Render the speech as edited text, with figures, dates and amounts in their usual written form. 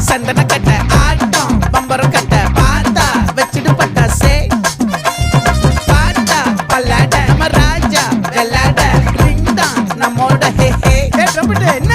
சந்தன கட்ட ஆட்டம் பம்பரம் கட்ட பார்த்தா வச்சுட்டு பட்டாசே பாட்டா பல்லாட நம்ம ராஜா வெள்ளாட ரிங் தான் நம்மோட ஹே ஹே என்ன